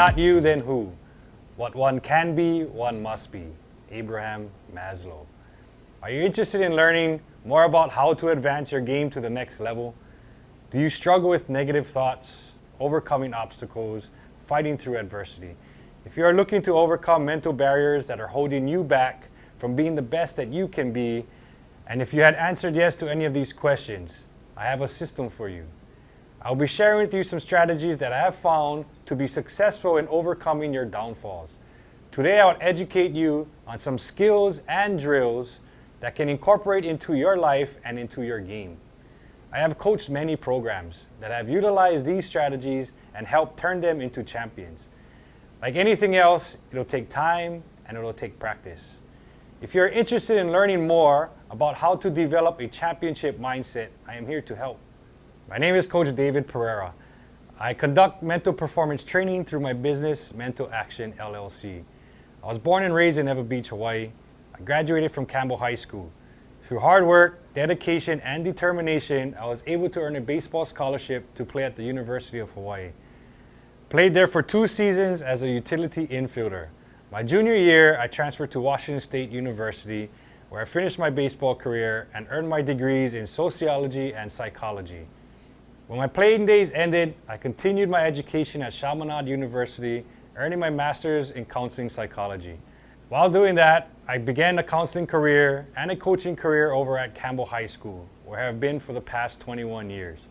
not you, then who? What one can be, one must be. Abraham Maslow. Are you interested in learning more about how to advance your game to the next level? Do you struggle with negative thoughts, overcoming obstacles, fighting through adversity? If you are looking to overcome mental barriers that are holding you back from being the best that you can be, and if you had answered yes to any of these questions, I have a system for you. I'll be sharing with you some strategies that I have found to be successful in overcoming your downfalls. Today, I'll educate you on some skills and drills that can incorporate into your life and into your game. I have coached many programs that have utilized these strategies and helped turn them into champions. Like anything else, it'll take time and it'll take practice. If you're interested in learning more about how to develop a championship mindset, I am here to help. My name is Coach David Perreira. I conduct mental performance training through my business, Mental Action LLC. I was born and raised in Ewa Beach, Hawaii. I graduated from Campbell High School. Through hard work, dedication, and determination, I was able to earn a baseball scholarship to play at the University of Hawaii. Played there for 2 seasons as a utility infielder. My junior year, I transferred to Washington State University, where I finished my baseball career and earned my degrees in sociology and psychology. When my playing days ended, I continued my education at Chaminade University, earning my master's in counseling psychology. While doing that, I began a counseling career and a coaching career over at Campbell High School, where I have been for the past 21 years.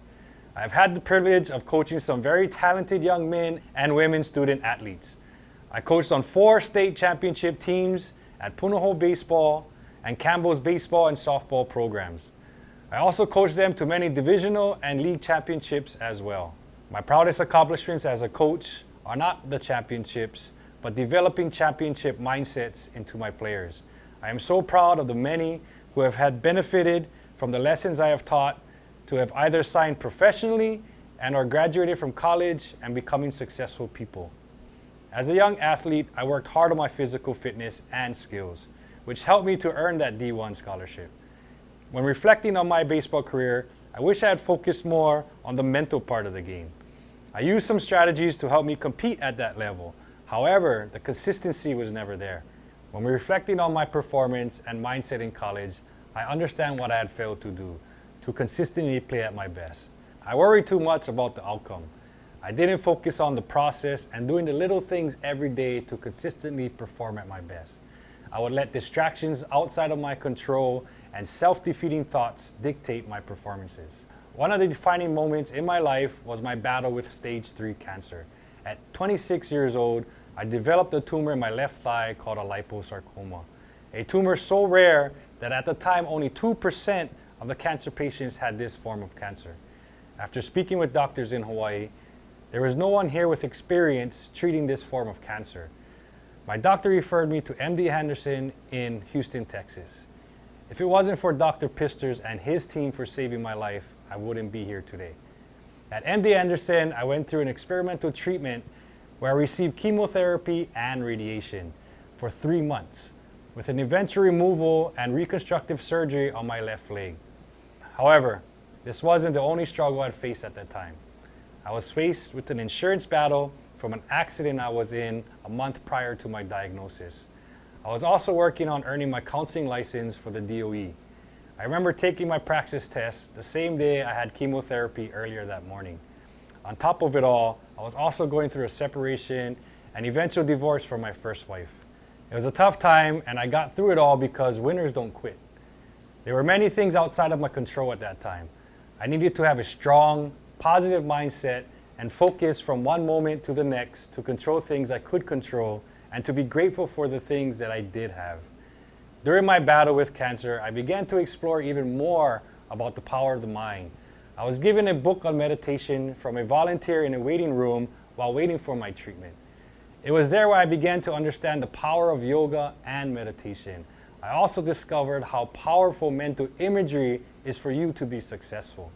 I've had the privilege of coaching some very talented young men and women student athletes. I coached on 4 state championship teams at Punahou Baseball and Campbell's baseball and softball programs. I also coached them to many divisional and league championships as well. My proudest accomplishments as a coach are not the championships, but developing championship mindsets into my players. I am so proud of the many who have had benefited from the lessons I have taught to have either signed professionally and or graduated from college and becoming successful people. As a young athlete, I worked hard on my physical fitness and skills, which helped me to earn that D1 scholarship. When reflecting on my baseball career, I wish I had focused more on the mental part of the game. I used some strategies to help me compete at that level. However, the consistency was never there. When reflecting on my performance and mindset in college, I understand what I had failed to do to consistently play at my best. I worried too much about the outcome. I didn't focus on the process and doing the little things every day to consistently perform at my best. I would let distractions outside of my control and self-defeating thoughts dictate my performances. One of the defining moments in my life was my battle with stage 3 cancer. At 26 years old, I developed a tumor in my left thigh called a liposarcoma. A tumor so rare that at the time only 2% of the cancer patients had this form of cancer. After speaking with doctors in Hawaii, there was no one here with experience treating this form of cancer. My doctor referred me to MD Henderson in Houston, Texas. If it wasn't for Dr. Pisters and his team for saving my life, I wouldn't be here today. At MD Anderson, I went through an experimental treatment where I received chemotherapy and radiation for 3 months, with an eventual removal and reconstructive surgery on my left leg. However, this wasn't the only struggle I'd faced at that time. I was faced with an insurance battle from an accident I was in a month prior to my diagnosis. I was also working on earning my counseling license for the DOE. I remember taking my praxis test the same day I had chemotherapy earlier that morning. On top of it all, I was also going through a separation and eventual divorce from my first wife. It was a tough time, and I got through it all because winners don't quit. There were many things outside of my control at that time. I needed to have a strong, positive mindset and focus from one moment to the next to control things I could control and to be grateful for the things that I did have. During my battle with cancer, I began to explore even more about the power of the mind. I was given a book on meditation from a volunteer in a waiting room while waiting for my treatment. It was there where I began to understand the power of yoga and meditation. I also discovered how powerful mental imagery is for you to be successful.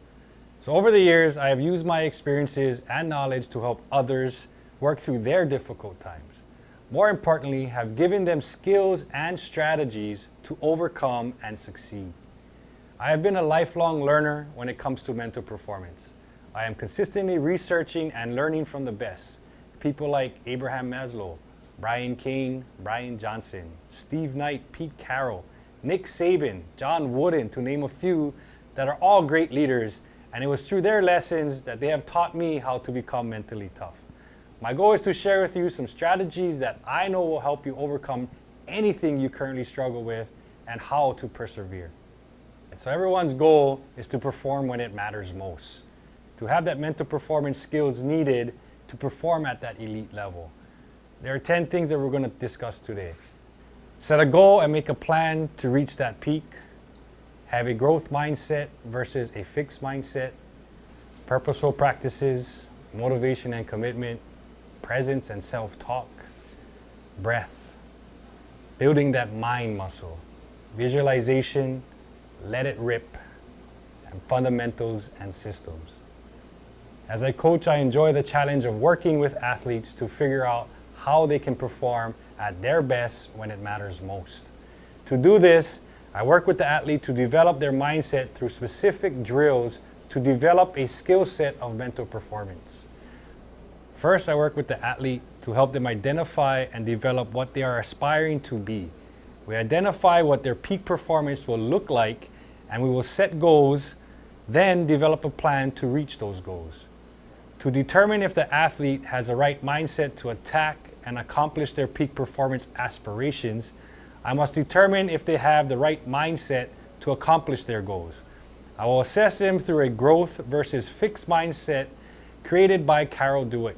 So over the years, I have used my experiences and knowledge to help others work through their difficult times. More importantly, have given them skills and strategies to overcome and succeed. I have been a lifelong learner when it comes to mental performance. I am consistently researching and learning from the best, people like Abraham Maslow, Brian Cain, Brian Johnson, Steve Knight, Pete Carroll, Nick Saban, John Wooden, to name a few, that are all great leaders, and it was through their lessons that they have taught me how to become mentally tough. My goal is to share with you some strategies that I know will help you overcome anything you currently struggle with and how to persevere. So everyone's goal is to perform when it matters most, to have that mental performance skills needed to perform at that elite level. There are 10 things that we're going to discuss today. Set a goal and make a plan to reach that peak. Have a growth mindset versus a fixed mindset. Purposeful practices, motivation and commitment, presence and self-talk, breath, building that mind muscle, visualization, let it rip, and fundamentals and systems. As a coach, I enjoy the challenge of working with athletes to figure out how they can perform at their best when it matters most. To do this, I work with the athlete to develop their mindset through specific drills to develop a skill set of mental performance. First, I work with the athlete to help them identify and develop what they are aspiring to be. We identify what their peak performance will look like, and we will set goals, then develop a plan to reach those goals. To determine if the athlete has the right mindset to attack and accomplish their peak performance aspirations, I must determine if they have the right mindset to accomplish their goals. I will assess them through a growth versus fixed mindset created by Carol Dweck.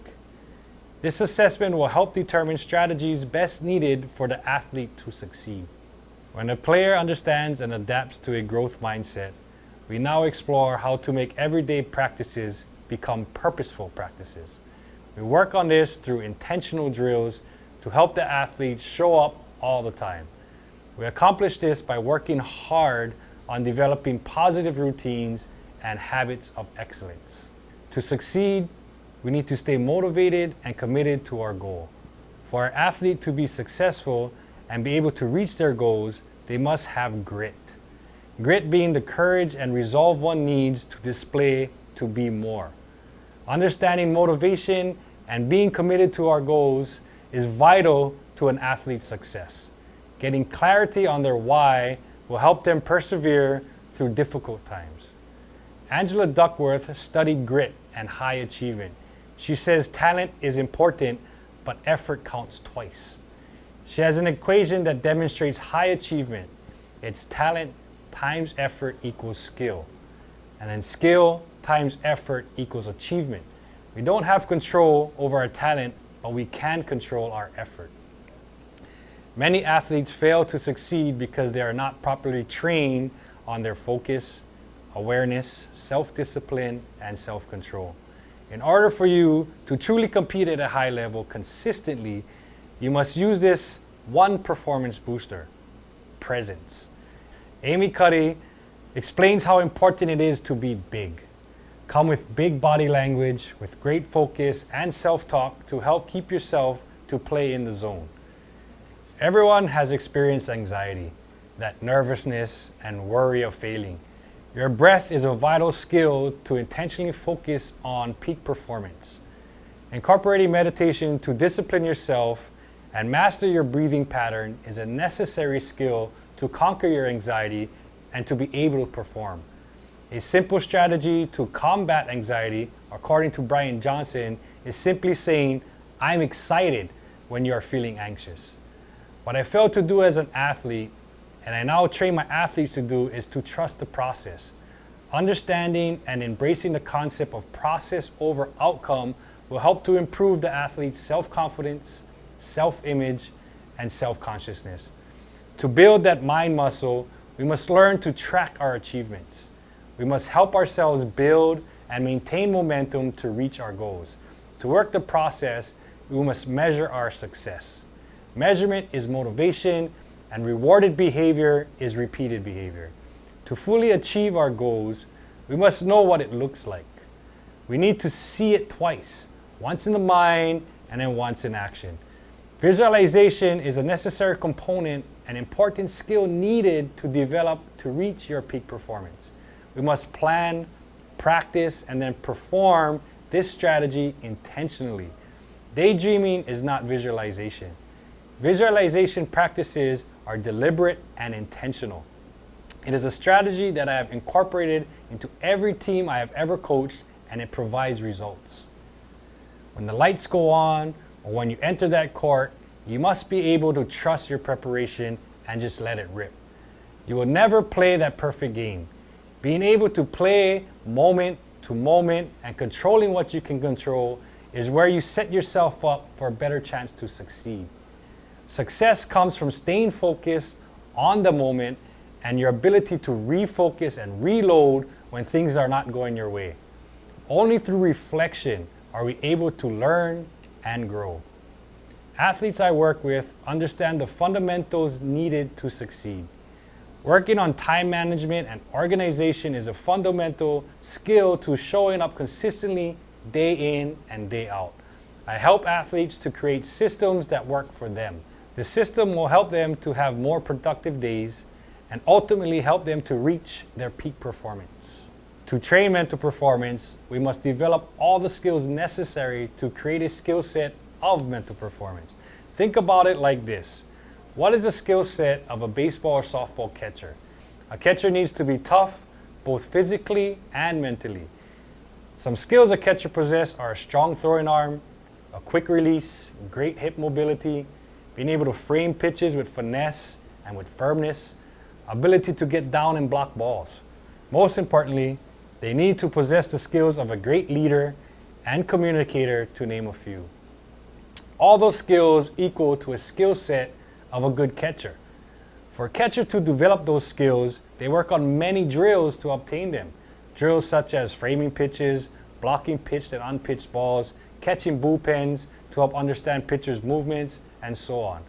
This assessment will help determine strategies best needed for the athlete to succeed. When a player understands and adapts to a growth mindset, we now explore how to make everyday practices become purposeful practices. We work on this through intentional drills to help the athletes show up all the time. We accomplish this by working hard on developing positive routines and habits of excellence. To succeed, we need to stay motivated and committed to our goal. For our athlete to be successful and be able to reach their goals, they must have grit. Grit being the courage and resolve one needs to display to be more. Understanding motivation and being committed to our goals is vital to an athlete's success. Getting clarity on their why will help them persevere through difficult times. Angela Duckworth studied grit and high achievement. She says talent is important, but effort counts twice. She has an equation that demonstrates high achievement. It's talent times effort equals skill. And then skill times effort equals achievement. We don't have control over our talent, but we can control our effort. Many athletes fail to succeed because they are not properly trained on their focus, awareness, self-discipline, and self-control. In order for you to truly compete at a high level consistently, you must use this one performance booster: presence. Amy Cuddy explains how important it is to be big. Come with big body language, with great focus and self-talk to help keep yourself to play in the zone. Everyone has experienced anxiety, that nervousness and worry of failing. Your breath is a vital skill to intentionally focus on peak performance. Incorporating meditation to discipline yourself and master your breathing pattern is a necessary skill to conquer your anxiety and to be able to perform. A simple strategy to combat anxiety, according to Brian Johnson, is simply saying, "I'm excited," when you are feeling anxious. What I failed to do as an athlete, and I now train my athletes to do, is to trust the process. Understanding and embracing the concept of process over outcome will help to improve the athlete's self-confidence, self-image, and self-consciousness. To build that mind muscle, we must learn to track our achievements. We must help ourselves build and maintain momentum to reach our goals. To work the process, we must measure our success. Measurement is motivation, and rewarded behavior is repeated behavior. To fully achieve our goals, we must know what it looks like. We need to see it twice, once in the mind and then once in action. Visualization is a necessary component and important skill needed to develop to reach your peak performance. We must plan, practice, and then perform this strategy intentionally. Daydreaming is not visualization. Visualization practices are deliberate and intentional. It is a strategy that I have incorporated into every team I have ever coached, and it provides results. When the lights go on or when you enter that court, you must be able to trust your preparation and just let it rip. You will never play that perfect game. Being able to play moment to moment and controlling what you can control is where you set yourself up for a better chance to succeed. Success comes from staying focused on the moment and your ability to refocus and reload when things are not going your way. Only through reflection are we able to learn and grow. Athletes I work with understand the fundamentals needed to succeed. Working on time management and organization is a fundamental skill to showing up consistently day in and day out. I help athletes to create systems that work for them. The system will help them to have more productive days and ultimately help them to reach their peak performance. To train mental performance, we must develop all the skills necessary to create a skill set of mental performance. Think about it like this. What is the skill set of a baseball or softball catcher? A catcher needs to be tough, both physically and mentally. Some skills a catcher possesses are a strong throwing arm, a quick release, great hip mobility, being able to frame pitches with finesse and with firmness, ability to get down and block balls. Most importantly, they need to possess the skills of a great leader and communicator, to name a few. All those skills equal to a skill set of a good catcher. For a catcher to develop those skills, they work on many drills to obtain them. Drills such as framing pitches, blocking pitched and unpitched balls, catching bullpens to help understand pitchers' movements, and so on.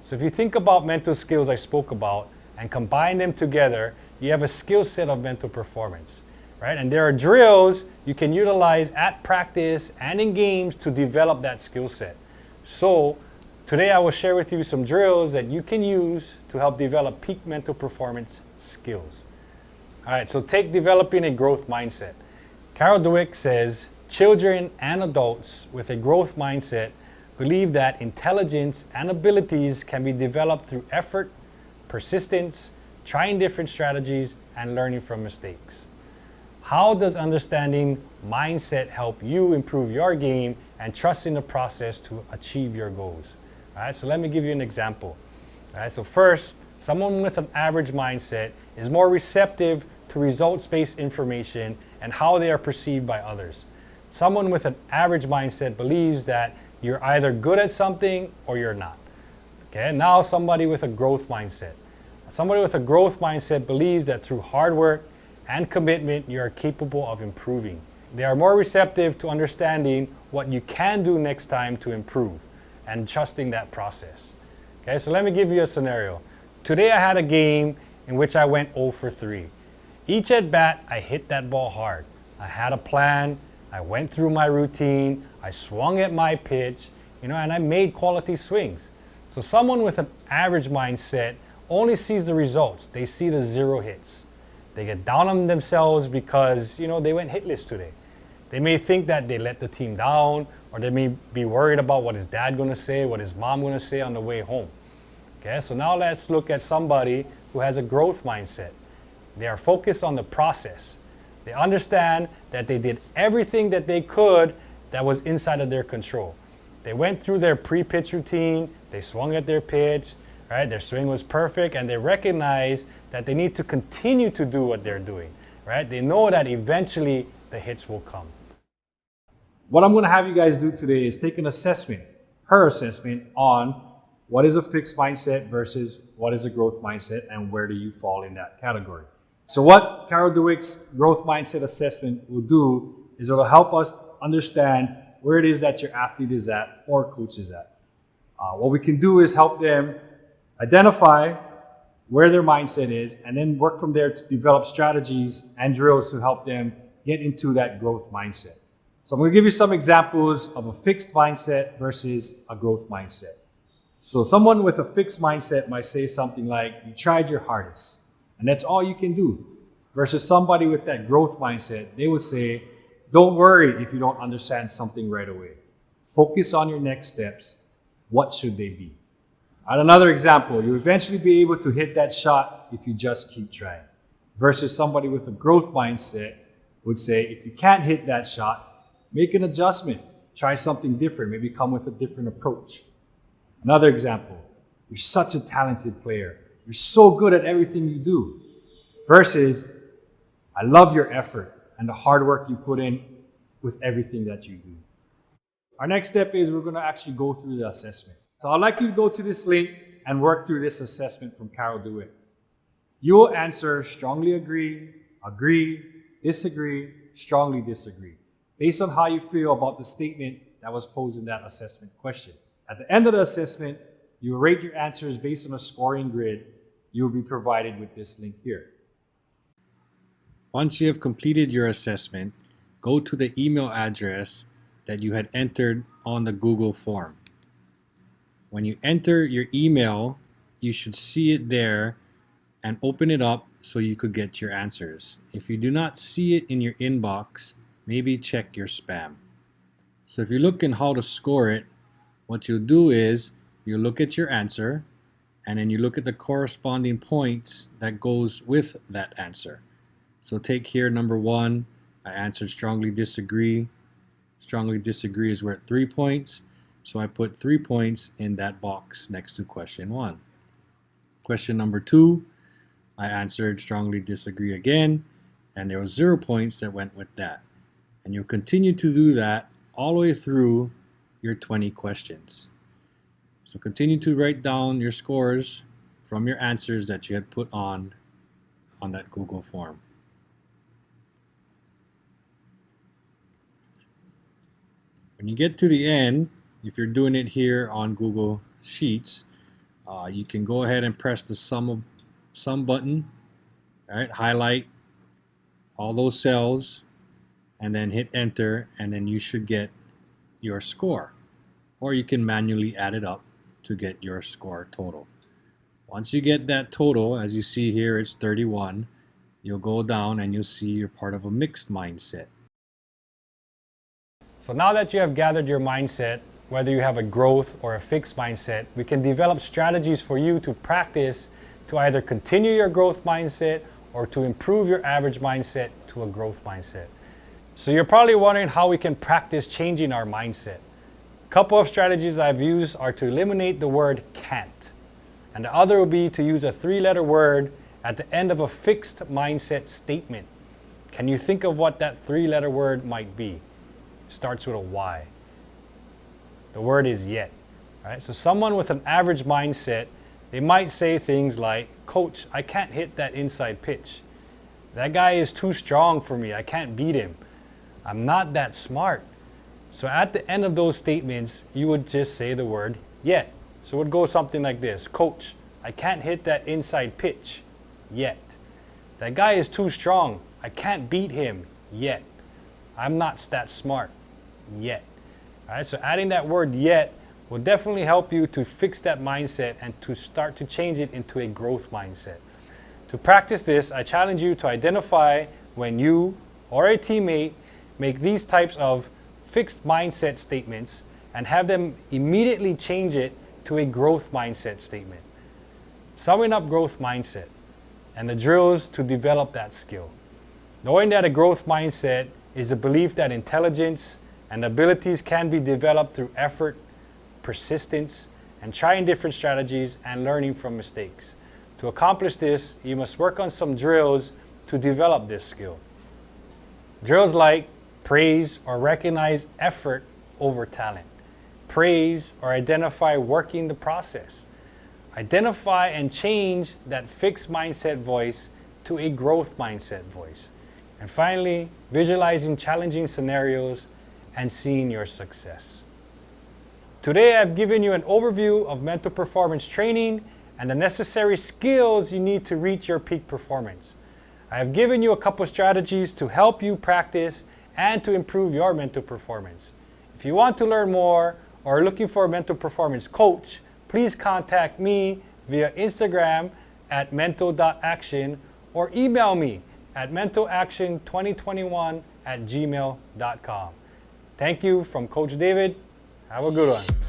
So if you think about mental skills I spoke about and combine them together, you have a skill set of mental performance, right? And there are drills you can utilize at practice and in games to develop that skill set. So today I will share with you some drills that you can use to help develop peak mental performance skills. All right, so take developing a growth mindset. Carol Dweck says, children and adults with a growth mindset believe that intelligence and abilities can be developed through effort, persistence, trying different strategies, and learning from mistakes. How does understanding mindset help you improve your game and trust in the process to achieve your goals? All right, so let me give you an example. All right, so first, someone with an average mindset is more receptive to results-based information and how they are perceived by others. Someone with an average mindset believes that you're either good at something or you're not. Okay, now somebody with a growth mindset. Somebody with a growth mindset believes that through hard work and commitment, you are capable of improving. They are more receptive to understanding what you can do next time to improve and trusting that process. Okay, so let me give you a scenario. Today I had a game in which I went 0 for 3. Each at bat, I hit that ball hard. I had a plan. I went through my routine. I swung at my pitch, and I made quality swings. So someone with an average mindset only sees the results. They see the 0 hits. They get down on themselves because, they went hitless today. They may think that they let the team down, or they may be worried about what his dad going to say, what his mom going to say on the way home. Okay, so now let's look at somebody who has a growth mindset. They are focused on the process. They understand that they did everything that they could that was inside of their control. They went through their pre-pitch routine, they swung at their pitch, right? Their swing was perfect, and they recognize that they need to continue to do what they're doing, right? They know that eventually the hits will come. What I'm going to have you guys do today is take an assessment, her assessment, on what is a fixed mindset versus what is a growth mindset and where do you fall in that category. So what Carol Dweck's growth mindset assessment will do is it will help us understand where it is that your athlete is at or coach is at. What we can do is help them identify where their mindset is and then work from there to develop strategies and drills to help them get into that growth mindset. So I'm going to give you some examples of a fixed mindset versus a growth mindset. So someone with a fixed mindset might say something like, you tried your hardest, and that's all you can do. Versus somebody with that growth mindset, they would say, don't worry if you don't understand something right away. Focus on your next steps. What should they be? And another example, you'll eventually be able to hit that shot if you just keep trying. Versus somebody with a growth mindset would say, if you can't hit that shot, make an adjustment. Try something different. Maybe come with a different approach. Another example, you're such a talented player. You're so good at everything you do. Versus, I love your effort and the hard work you put in with everything that you do. Our next step is we're going to actually go through the assessment. So I'd like you to go to this link and work through this assessment from Carol DeWitt. You will answer strongly agree, disagree, strongly disagree, based on how you feel about the statement that was posed in that assessment question. At the end of the assessment, you will rate your answers based on a scoring grid. You will be provided with this link here. Once you have completed your assessment, go to the email address that you had entered on the Google form. When you enter your email, you should see it there and open it up so you could get your answers. If you do not see it in your inbox, maybe check your spam. So if you're looking how to score it, what you'll do is you look at your answer and then you look at the corresponding points that goes with that answer. So take here number 1, I answered strongly disagree. Strongly disagree is worth 3 points. So I put 3 points in that box next to question 1. Question number 2, I answered strongly disagree again, and there was 0 points that went with that. And you'll continue to do that all the way through your 20 questions. So continue to write down your scores from your answers that you had put on that Google form. When you get to the end, if you're doing it here on Google Sheets, you can go ahead and press the sum button, all right, highlight all those cells, and then hit enter, and then you should get your score. Or you can manually add it up to get your score total. Once you get that total, as you see here, it's 31, you'll go down and you'll see you're part of a mixed mindset. So now that you have gathered your mindset, whether you have a growth or a fixed mindset, we can develop strategies for you to practice to either continue your growth mindset or to improve your average mindset to a growth mindset. So you're probably wondering how we can practice changing our mindset. A couple of strategies I've used are to eliminate the word can't. And the other would be to use a 3-letter word at the end of a fixed mindset statement. Can you think of what that 3-letter word might be? Starts with a Y. The word is yet. Right? So someone with an average mindset, they might say things like, Coach, I can't hit that inside pitch. That guy is too strong for me. I can't beat him. I'm not that smart. So at the end of those statements, you would just say the word yet. So it would go something like this. Coach, I can't hit that inside pitch yet. That guy is too strong. I can't beat him yet. I'm not that smart yet. All right, so adding that word yet will definitely help you to fix that mindset and to start to change it into a growth mindset. To practice this, I challenge you to identify when you or a teammate make these types of fixed mindset statements and have them immediately change it to a growth mindset statement. Summing up growth mindset and the drills to develop that skill. Knowing that a growth mindset is the belief that intelligence and abilities can be developed through effort, persistence, and trying different strategies and learning from mistakes. To accomplish this, you must work on some drills to develop this skill. Drills like praise or recognize effort over talent. Praise or identify working the process. Identify and change that fixed mindset voice to a growth mindset voice. And finally, visualizing challenging scenarios and seeing your success. Today, I've given you an overview of mental performance training and the necessary skills you need to reach your peak performance. I have given you a couple strategies to help you practice and to improve your mental performance. If you want to learn more or are looking for a mental performance coach, please contact me via Instagram at mental.action or email me at mentalaction2021@gmail.com. Thank you from Coach David. Have a good one.